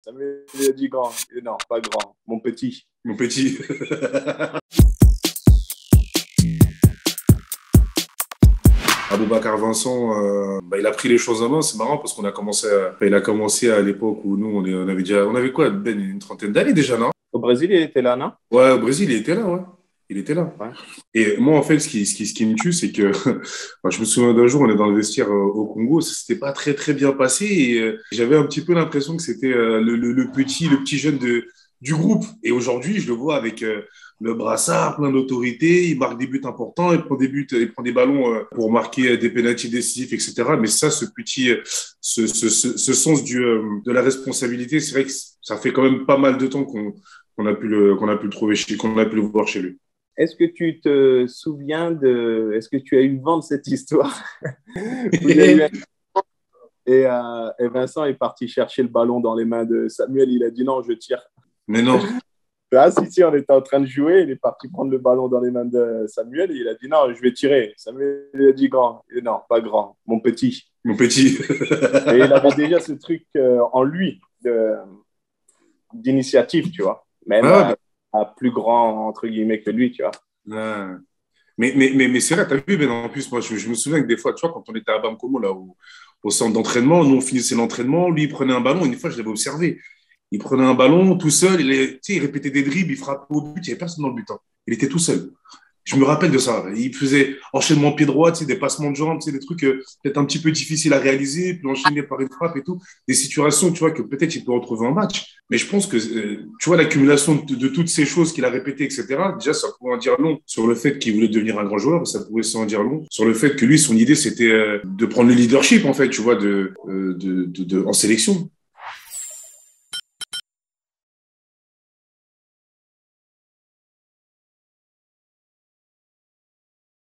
Samuel lui a dit grand. Et non, pas grand, mon petit. Mon petit. Aboubacar Vincent, il a pris les choses en main. C'est marrant parce il a commencé à l'époque où nous, on avait quoi, Ben, une trentaine d'années déjà, non? Au Brésil, il était là, non? Ouais, au Brésil, il était là, ouais. Il était là. Ouais. Et moi, en fait, ce qui me tue, c'est que enfin, je me souviens d'un jour, on est dans le vestiaire au Congo, ça s'était pas très, très bien passé et j'avais un petit peu l'impression que c'était le petit jeune du groupe. Et aujourd'hui, je le vois avec le brassard, plein d'autorité, il marque des buts importants, il prend des ballons pour marquer des pénaltys décisifs, etc. Mais ça, ce sens de la responsabilité, c'est vrai que ça fait quand même pas mal de temps qu'on a pu le trouver qu'on a pu le voir chez lui. Est-ce que tu te souviens est-ce que tu as eu vent de cette histoire? Où il y a eu et Vincent est parti chercher le ballon dans les mains de Samuel. Il a dit non, je tire. Mais non, Ah, si, on était en train de jouer. Il est parti prendre le ballon dans les mains de Samuel et il a dit non, je vais tirer. Samuel lui a dit grand. Et non, pas grand, mon petit. mon petit. Et il avait déjà ce truc en lui d'initiative, tu vois. Même Ah, à plus grand, entre guillemets, que lui, tu vois. ouais. Mais c'est là, t'as vu, Ben, en plus, moi, je me souviens que des fois, tu vois, quand on était à Bamako, là, au centre d'entraînement, nous, on finissait l'entraînement, lui, il prenait un ballon, et une fois, je l'avais observé. Il prenait un ballon tout seul, tu sais, il répétait des dribbles, il frappait au but, il n'y avait personne dans le but, hein. Il était tout seul. Je me rappelle de ça. Il faisait enchaînement pied droit, tu sais, des passements de jambes, tu sais, des trucs peut-être un petit peu difficiles à réaliser, puis enchaîner par une frappe et tout. Des situations, tu vois, que peut-être il peut retrouver en match. Mais je pense que, tu vois, l'accumulation de toutes ces choses qu'il a répétées, etc., déjà, ça pouvait en dire long sur le fait qu'il voulait devenir un grand joueur, ça pouvait en dire long sur le fait que lui, son idée, c'était de prendre le leadership, en fait, tu vois, en sélection.